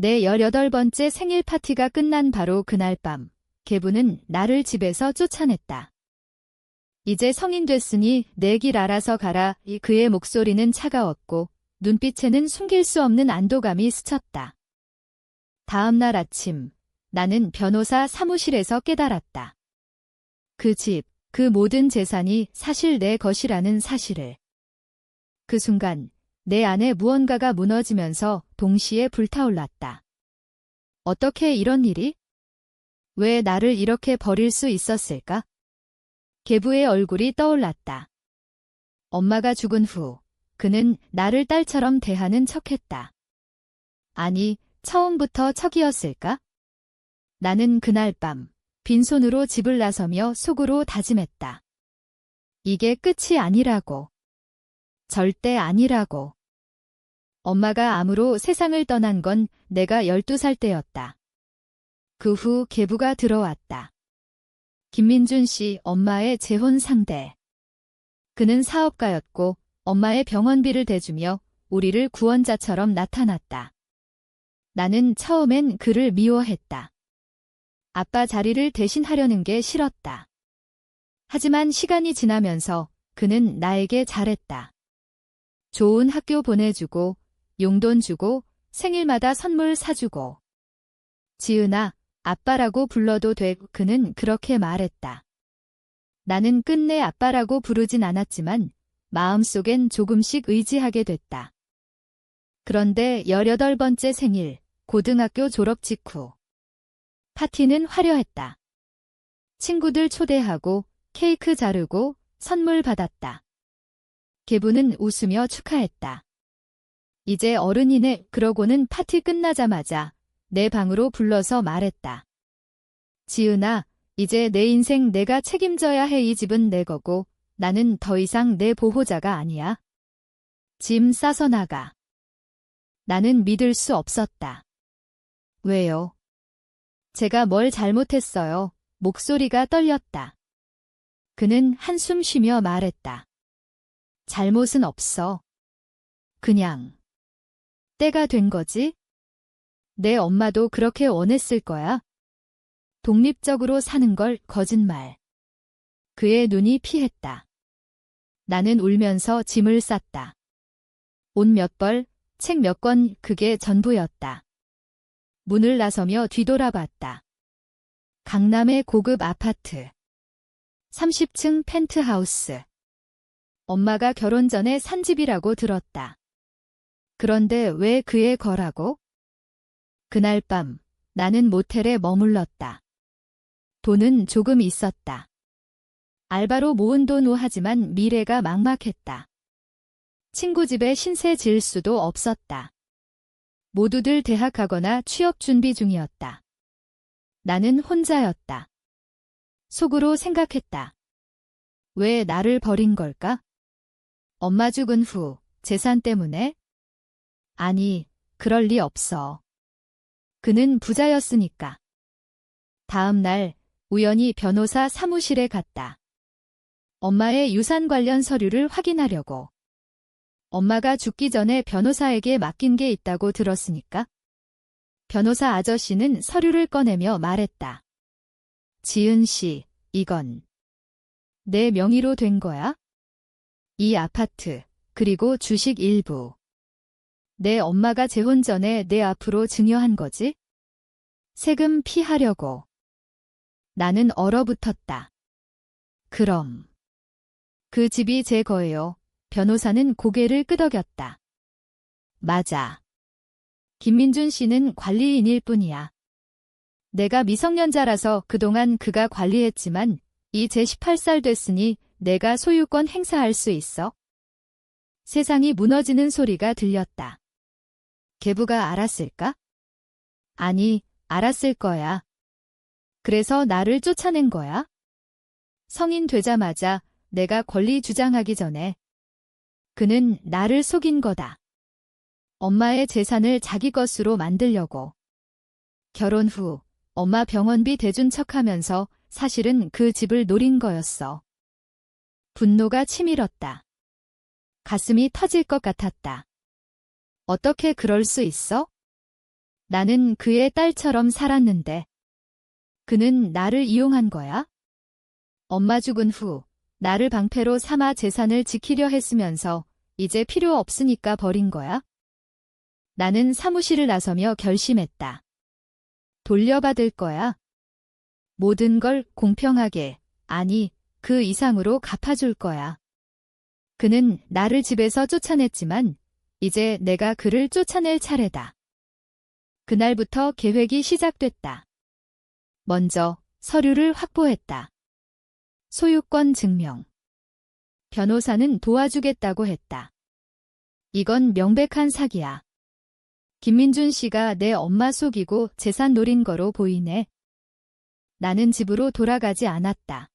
내 18번째 생일 파티가 끝난 바로 그날 밤, 계부는 나를 집에서 쫓아냈다. 이제 성인 됐으니 내 길 알아서 가라. 그의 목소리는 차가웠고 눈빛에는 숨길 수 없는 안도감이 스쳤다. 다음 날 아침, 나는 변호사 사무실에서 깨달았다. 그 집, 그 모든 재산이 사실 내 것이라는 사실을. 그 순간 내 안에 무언가가 무너지면서 동시에 불타올랐다. 어떻게 이런 일이? 왜 나를 이렇게 버릴 수 있었을까? 계부의 얼굴이 떠올랐다. 엄마가 죽은 후 그는 나를 딸처럼 대하는 척했다. 아니, 처음부터 척이었을까? 나는 그날 밤 빈손으로 집을 나서며 속으로 다짐했다. 이게 끝이 아니라고. 절대 아니라고. 엄마가 암으로 세상을 떠난 건 내가 12살 때였다. 그 후 계부가 들어왔다. 김민준 씨, 엄마의 재혼 상대. 그는 사업가였고 엄마의 병원비를 대주며 우리를 구원자처럼 나타났다. 나는 처음엔 그를 미워했다. 아빠 자리를 대신하려는 게 싫었다. 하지만 시간이 지나면서 그는 나에게 잘했다. 좋은 학교 보내주고, 용돈 주고, 생일마다 선물 사주고. 지은아, 아빠라고 불러도 돼. 그는 그렇게 말했다. 나는 끝내 아빠라고 부르진 않았지만 마음속엔 조금씩 의지하게 됐다. 그런데 18번째 생일, 고등학교 졸업 직후. 파티는 화려했다. 친구들 초대하고 케이크 자르고 선물 받았다. 계부는 웃으며 축하했다. 이제 어른이네. 그러고는 파티 끝나자마자 내 방으로 불러서 말했다. 지은아, 이제 내 인생 내가 책임져야 해. 이 집은 내 거고 나는 더 이상 내 보호자가 아니야. 짐 싸서 나가. 나는 믿을 수 없었다. 왜요? 제가 뭘 잘못했어요. 목소리가 떨렸다. 그는 한숨 쉬며 말했다. 잘못은 없어. 그냥 때가 된 거지? 내 엄마도 그렇게 원했을 거야. 독립적으로 사는 걸. 거짓말. 그의 눈이 피했다. 나는 울면서 짐을 쌌다. 옷 몇 벌, 책 몇 권, 그게 전부였다. 문을 나서며 뒤돌아봤다. 강남의 고급 아파트. 30층 펜트하우스. 엄마가 결혼 전에 산 집이라고 들었다. 그런데 왜 그의 거라고? 그날 밤 나는 모텔에 머물렀다. 돈은 조금 있었다. 알바로 모은 돈 하지만 미래가 막막했다. 친구 집에 신세 질 수도 없었다. 모두들 대학 가거나 취업 준비 중이었다. 나는 혼자였다. 속으로 생각했다. 왜 나를 버린 걸까? 엄마 죽은 후 재산 때문에? 아니, 그럴 리 없어. 그는 부자였으니까. 다음 날 우연히 변호사 사무실에 갔다. 엄마의 유산 관련 서류를 확인하려고. 엄마가 죽기 전에 변호사에게 맡긴 게 있다고 들었으니까. 변호사 아저씨는 서류를 꺼내며 말했다. 지은 씨, 이건 내 명의로 된 거야? 이 아파트, 그리고 주식 일부. 내 엄마가 재혼 전에 내 앞으로 증여한 거지? 세금 피하려고. 나는 얼어붙었다. 그럼 그 집이 제 거예요. 변호사는 고개를 끄덕였다. 맞아. 김민준 씨는 관리인일 뿐이야. 내가 미성년자라서 그동안 그가 관리했지만 이제 18살 됐으니 내가 소유권 행사할 수 있어. 세상이 무너지는 소리가 들렸다. 계부가 알았을까? 아니, 알았을 거야. 그래서 나를 쫓아낸 거야? 성인 되자마자 내가 권리 주장하기 전에. 그는 나를 속인 거다. 엄마의 재산을 자기 것으로 만들려고. 결혼 후 엄마 병원비 대준 척하면서 사실은 그 집을 노린 거였어. 분노가 치밀었다. 가슴이 터질 것 같았다. 어떻게 그럴 수 있어? 나는 그의 딸처럼 살았는데 그는 나를 이용한 거야? 엄마 죽은 후 나를 방패로 삼아 재산을 지키려 했으면서 이제 필요 없으니까 버린 거야? 나는 사무실을 나서며 결심했다. 돌려받을 거야. 모든 걸 공평하게, 아니, 그 이상으로 갚아줄 거야. 그는 나를 집에서 쫓아냈지만 이제 내가 그를 쫓아낼 차례다. 그날부터 계획이 시작됐다. 먼저 서류를 확보했다. 소유권 증명. 변호사는 도와주겠다고 했다. 이건 명백한 사기야. 김민준 씨가 내 엄마 속이고 재산 노린 거로 보이네. 나는 집으로 돌아가지 않았다.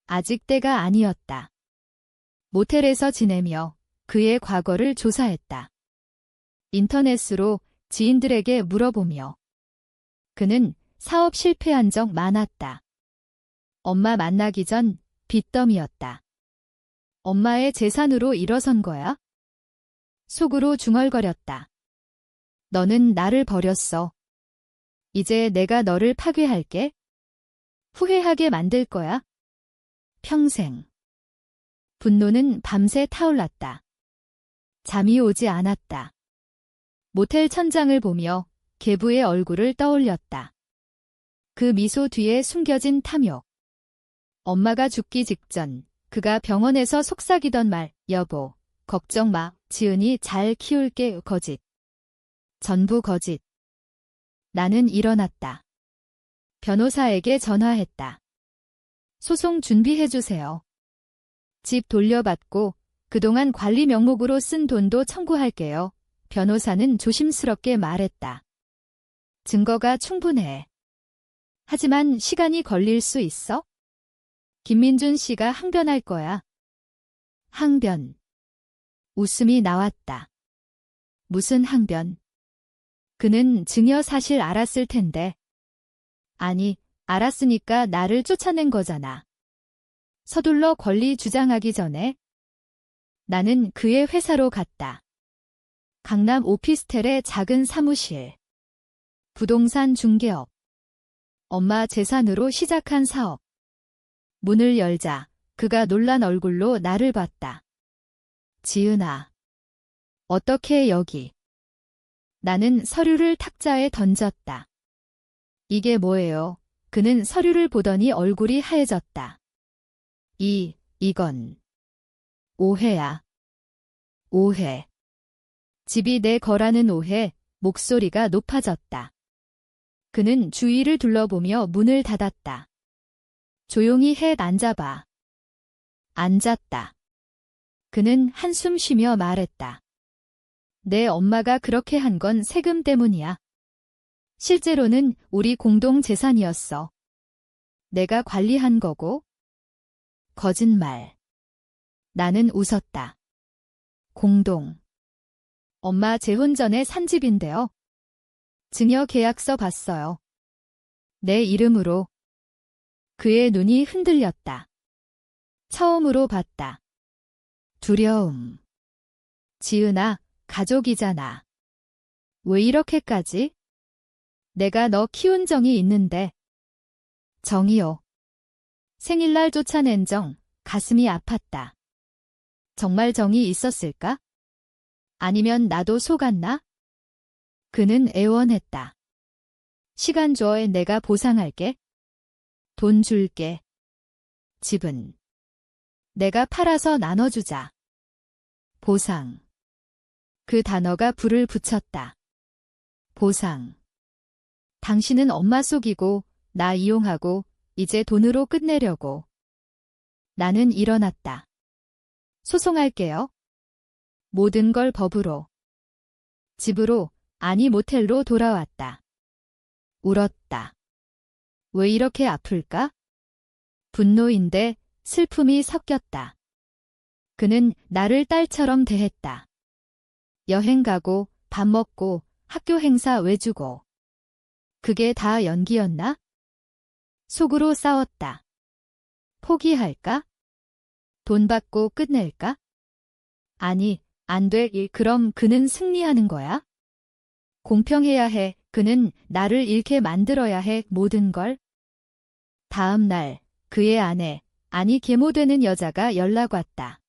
아직 때가 아니었다. 모텔에서 지내며 그의 과거를 조사했다. 인터넷으로 지인들에게 물어보며. 그는 사업 실패한 적 많았다. 엄마 만나기 전 빚더미였다. 엄마의 재산으로 일어선 거야? 속으로 중얼거렸다. 너는 나를 버렸어. 이제 내가 너를 파괴할게. 후회하게 만들 거야. 평생. 분노는 밤새 타올랐다. 잠이 오지 않았다. 모텔 천장을 보며 계부의 얼굴을 떠올렸다. 그 미소 뒤에 숨겨진 탐욕. 엄마가 죽기 직전 그가 병원에서 속삭이던 말, 여보, 걱정 마, 지은이 잘 키울게, 거짓. 전부 거짓. 나는 일어났다. 변호사에게 전화했다. 소송 준비해주세요. 집 돌려받고 그동안 관리 명목으로 쓴 돈도 청구할게요. 변호사는 조심스럽게 말했다. 증거가 충분해. 하지만 시간이 걸릴 수 있어? 김민준 씨가 항변할 거야. 항변. 웃음이 나왔다. 무슨 항변? 그는 증여 사실 알았을 텐데. 아니, 알았으니까 나를 쫓아낸 거잖아. 서둘러 권리 주장하기 전에. 나는 그의 회사로 갔다. 강남 오피스텔의 작은 사무실. 부동산 중개업. 엄마 재산으로 시작한 사업. 문을 열자 그가 놀란 얼굴로 나를 봤다. 지은아. 어떻게 여기? 나는 서류를 탁자에 던졌다. 이게 뭐예요? 그는 서류를 보더니 얼굴이 하얘졌다. 이건 오해야. 오해. 집이 내 거라는 오해. 목소리가 높아졌다. 그는 주위를 둘러보며 문을 닫았다. 조용히 해 앉아봐. 앉았다. 그는 한숨 쉬며 말했다. 내 엄마가 그렇게 한 건 세금 때문이야. 실제로는 우리 공동 재산이었어. 내가 관리한 거고. 거짓말. 나는 웃었다. 공동. 엄마 재혼 전에 산 집인데요. 증여 계약서 봤어요. 내 이름으로. 그의 눈이 흔들렸다. 처음으로 봤다. 두려움. 지은아, 가족이잖아. 왜 이렇게까지? 내가 너 키운 정이 있는데. 정이요. 생일날 쫓아낸 정, 가슴이 아팠다. 정말 정이 있었을까? 아니면 나도 속았나? 그는 애원했다. 시간 줘, 내가 보상할게. 돈 줄게. 집은 내가 팔아서 나눠주자. 보상. 그 단어가 불을 붙였다. 보상. 당신은 엄마 속이고 나 이용하고 이제 돈으로 끝내려고. 나는 일어났다. 소송할게요. 모든 걸 법으로. 집으로, 아니 모텔로 돌아왔다. 울었다. 왜 이렇게 아플까? 분노인데 슬픔이 섞였다. 그는 나를 딸처럼 대했다. 여행 가고, 밥 먹고, 학교 행사 외주고. 그게 다 연기였나? 속으로 싸웠다. 포기할까? 돈 받고 끝낼까? 아니, 안 돼. 그럼 그는 승리하는 거야? 공평해야 해. 그는 나를 잃게 만들어야 해 모든 걸. 다음 날 그의 아내, 아니 계모되는 여자가 연락 왔다.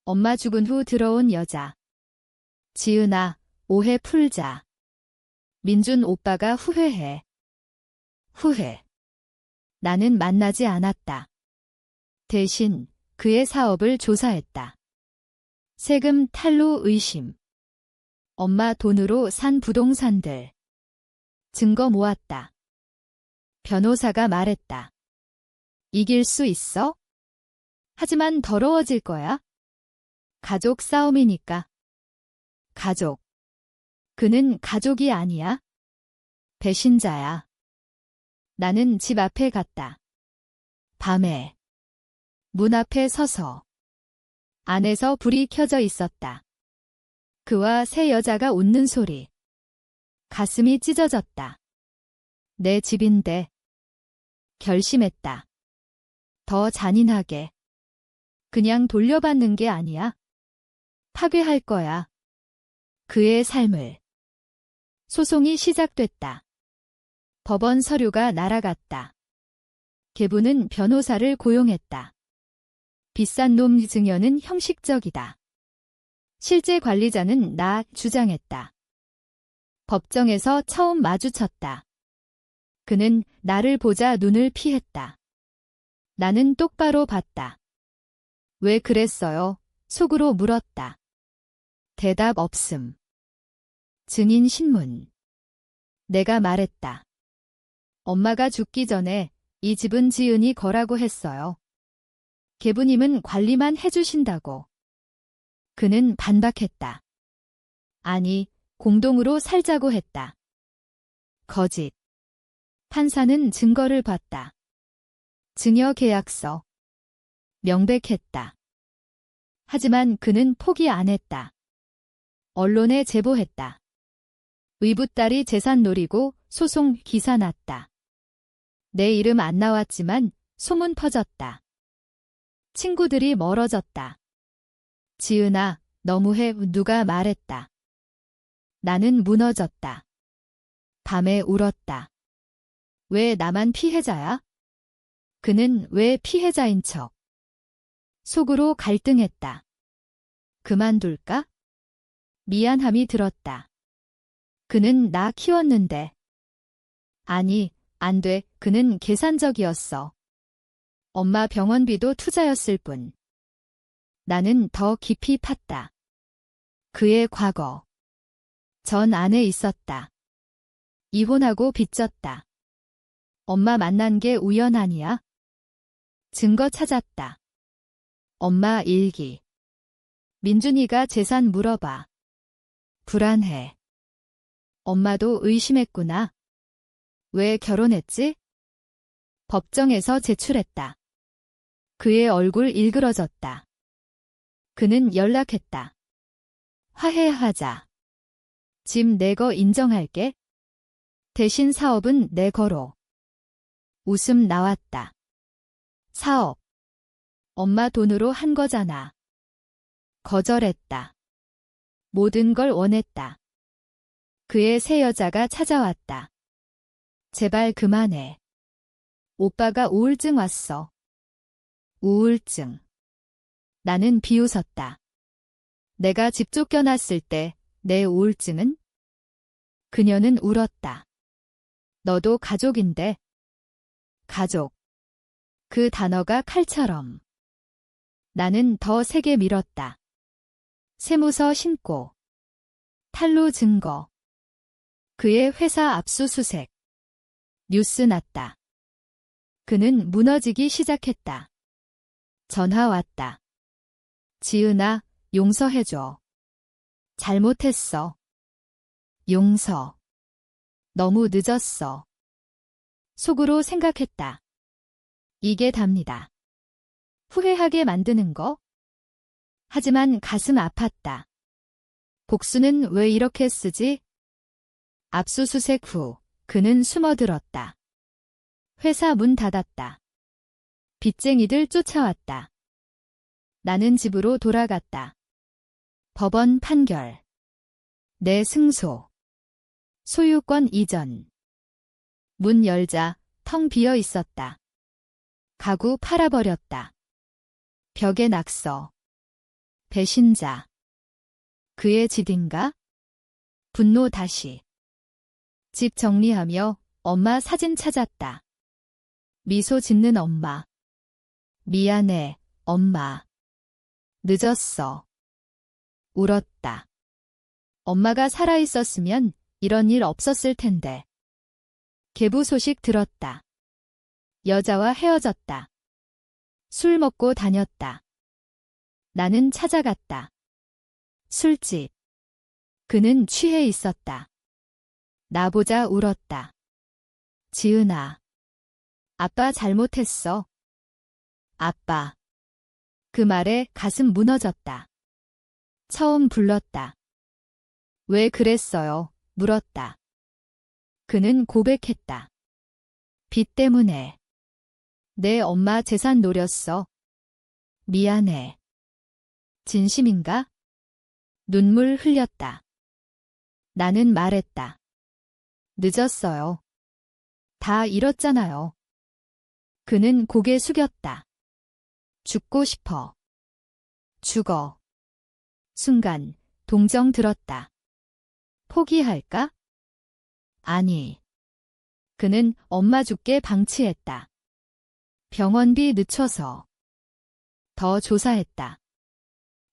엄마 죽은 후 들어온 여자. 지은아, 오해 풀자. 민준 오빠가 후회해. 후회. 나는 만나지 않았다. 대신 그의 사업을 조사했다. 세금 탈루 의심. 엄마 돈으로 산 부동산들. 증거 모았다. 변호사가 말했다. 이길 수 있어? 하지만 더러워질 거야. 가족 싸움이니까. 가족. 그는 가족이 아니야. 배신자야. 나는 집 앞에 갔다. 밤에. 문 앞에 서서. 안에서 불이 켜져 있었다. 그와 새 여자가 웃는 소리. 가슴이 찢어졌다. 내 집인데. 결심했다. 더 잔인하게. 그냥 돌려받는 게 아니야. 파괴할 거야. 그의 삶을. 소송이 시작됐다. 법원 서류가 날아갔다. 계부는 변호사를 고용했다. 비싼 놈 증여는 형식적이다. 실제 관리자는 나 주장했다. 법정에서 처음 마주쳤다. 그는 나를 보자 눈을 피했다. 나는 똑바로 봤다. 왜 그랬어요? 속으로 물었다. 대답 없음. 증인 신문. 내가 말했다. 엄마가 죽기 전에 이 집은 지은이 거라고 했어요. 계부님은 관리만 해주신다고. 그는 반박했다. 아니, 공동으로 살자고 했다. 거짓. 판사는 증거를 봤다. 증여 계약서. 명백했다. 하지만 그는 포기 안 했다. 언론에 제보했다. 의붓딸이 재산 노리고 소송 기사 났다. 내 이름 안 나왔지만 소문 퍼졌다. 친구들이 멀어졌다. 지은아, 너무해. 누가 말했다. 나는 무너졌다. 밤에 울었다. 왜 나만 피해자야? 그는 왜 피해자인 척? 속으로 갈등했다. 그만둘까? 미안함이 들었다. 그는 나 키웠는데. 아니, 안 돼. 그는 계산적이었어. 엄마 병원비도 투자였을 뿐. 나는 더 깊이 팠다. 그의 과거. 전 안에 있었다. 이혼하고 빚졌다. 엄마 만난 게 우연 아니야? 증거 찾았다. 엄마 일기. 민준이가 재산 물어봐. 불안해. 엄마도 의심했구나. 왜 결혼했지? 법정에서 제출했다. 그의 얼굴 일그러졌다. 그는 연락했다. 화해하자. 집 내 거 인정할게. 대신 사업은 내 거로. 웃음 나왔다. 사업. 엄마 돈으로 한 거잖아. 거절했다. 모든 걸 원했다. 그의 새 여자가 찾아왔다. 제발 그만해. 오빠가 우울증 왔어. 우울증. 나는 비웃었다. 내가 집 쫓겨났을 때 내 우울증은? 그녀는 울었다. 너도 가족인데. 가족. 그 단어가 칼처럼. 나는 더 세게 밀었다. 세무서 신고. 탈루 증거. 그의 회사 압수수색. 뉴스 났다. 그는 무너지기 시작했다. 전화 왔다. 지은아, 용서해줘. 잘못했어. 용서. 너무 늦었어. 속으로 생각했다. 이게 답니다. 후회하게 만드는 거? 하지만 가슴 아팠다. 복수는 왜 이렇게 쓰지? 압수수색 후 그는 숨어들었다. 회사 문 닫았다. 빚쟁이들 쫓아왔다. 나는 집으로 돌아갔다. 법원 판결. 내 승소. 소유권 이전. 문 열자 텅 비어 있었다. 가구 팔아버렸다. 벽에 낙서. 배신자. 그의 짓인가? 분노 다시. 집 정리하며 엄마 사진 찾았다. 미소 짓는 엄마. 미안해, 엄마. 늦었어. 울었다. 엄마가 살아있었으면 이런 일 없었을 텐데. 계부 소식 들었다. 여자와 헤어졌다. 술 먹고 다녔다. 나는 찾아갔다. 술집. 그는 취해 있었다. 나보자 울었다. 지은아. 아빠 잘못했어. 아빠. 그 말에 가슴 무너졌다. 처음 불렀다. 왜 그랬어요? 물었다. 그는 고백했다. 빚 때문에. 내 엄마 재산 노렸어. 미안해. 진심인가? 눈물 흘렸다. 나는 말했다. 늦었어요. 다 잃었잖아요. 그는 고개 숙였다. 죽고 싶어. 죽어. 순간 동정 들었다. 포기할까? 아니. 그는 엄마 죽게 방치했다. 병원비 늦춰서. 더 조사했다.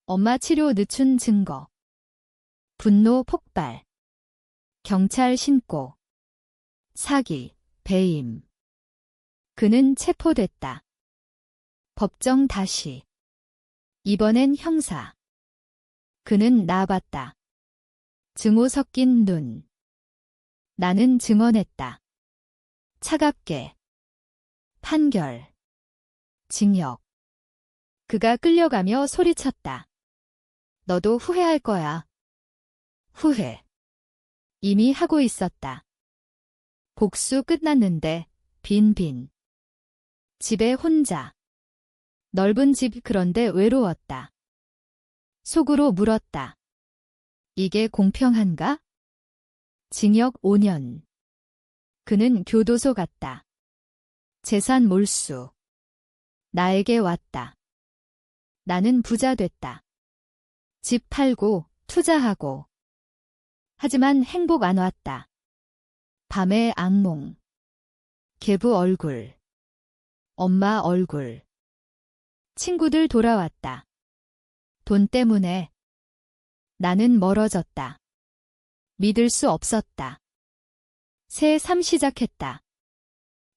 엄마 치료 늦춘 증거. 분노 폭발. 경찰 신고. 사기, 배임. 그는 체포됐다. 법정 다시. 이번엔 형사. 그는 나봤다. 증오 섞인 눈. 나는 증언했다. 차갑게. 판결. 징역. 그가 끌려가며 소리쳤다. 너도 후회할 거야. 후회. 이미 하고 있었다. 복수 끝났는데 빈빈. 집에 혼자. 넓은 집 그런데 외로웠다. 속으로 물었다. 이게 공평한가? 징역 5년. 그는 교도소 갔다. 재산 몰수. 나에게 왔다. 나는 부자 됐다. 집 팔고 투자하고. 하지만 행복 안 왔다. 밤의 악몽. 계부 얼굴. 엄마 얼굴. 친구들 돌아왔다. 돈 때문에. 나는 멀어졌다. 믿을 수 없었다. 새 삶 시작했다.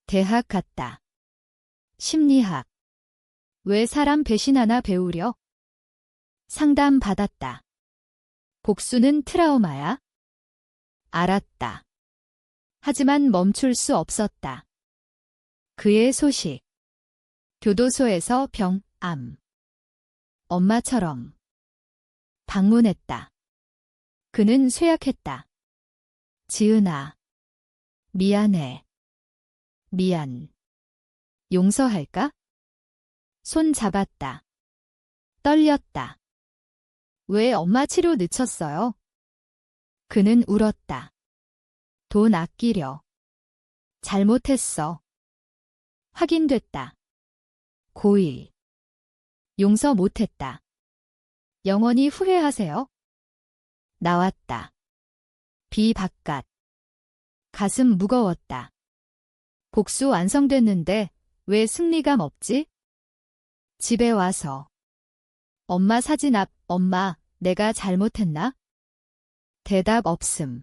대학 갔다. 심리학. 왜 사람 배신하나 배우려? 상담 받았다. 복수는 트라우마야? 알았다. 하지만 멈출 수 없었다. 그의 소식. 교도소에서 병, 암. 엄마처럼. 방문했다. 그는 쇠약했다. 지은아. 미안해. 미안. 용서할까? 손 잡았다. 떨렸다. 왜 엄마 치료 늦췄어요? 그는 울었다. 돈 아끼려. 잘못했어. 확인됐다. 고의. 용서 못했다. 영원히 후회하세요? 나왔다. 비 바깥. 가슴 무거웠다. 복수 완성됐는데 왜 승리감 없지? 집에 와서. 엄마 사진 앞, 엄마, 내가 잘못했나? 대답 없음.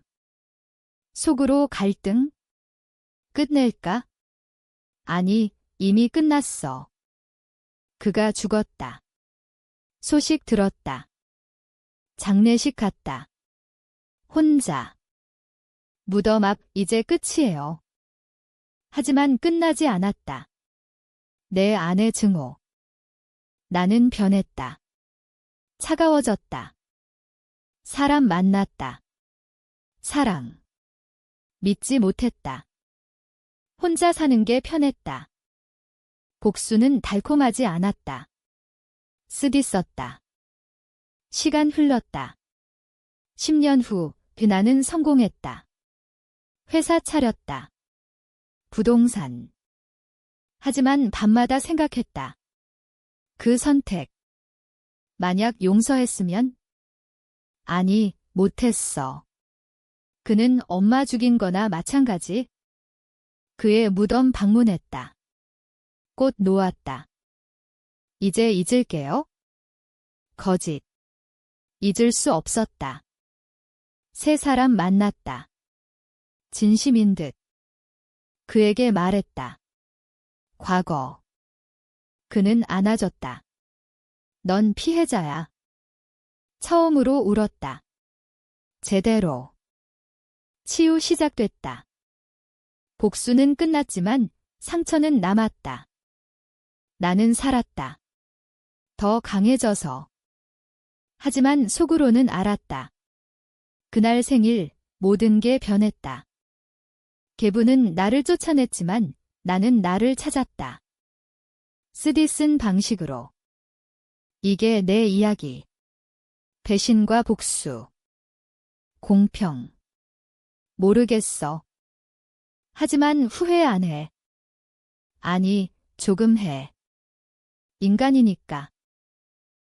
속으로 갈등? 끝낼까? 아니, 이미 끝났어. 그가 죽었다. 소식 들었다. 장례식 갔다. 혼자. 무덤 앞 이제 끝이에요. 하지만 끝나지 않았다. 내 안의 증오. 나는 변했다. 차가워졌다. 사람 만났다. 사랑. 믿지 못했다. 혼자 사는 게 편했다. 복수는 달콤하지 않았다. 쓰디썼다. 시간 흘렀다. 10년 후, 나는 성공했다. 회사 차렸다. 부동산. 하지만 밤마다 생각했다. 그 선택. 만약 용서했으면? 아니, 못했어. 그는 엄마 죽인 거나 마찬가지. 그의 무덤 방문했다. 꽃 놓았다. 이제 잊을게요. 거짓. 잊을 수 없었다. 새 사람 만났다. 진심인 듯. 그에게 말했다. 과거. 그는 안아줬다. 넌 피해자야. 처음으로 울었다. 제대로. 치유 시작됐다. 복수는 끝났지만 상처는 남았다. 나는 살았다. 더 강해져서. 하지만 속으로는 알았다. 그날 생일 모든 게 변했다. 계부는 나를 쫓아냈지만 나는 나를 찾았다. 쓰디쓴 방식으로. 이게 내 이야기. 배신과 복수. 공평. 모르겠어. 하지만 후회 안 해. 아니, 조금 해. 인간이니까.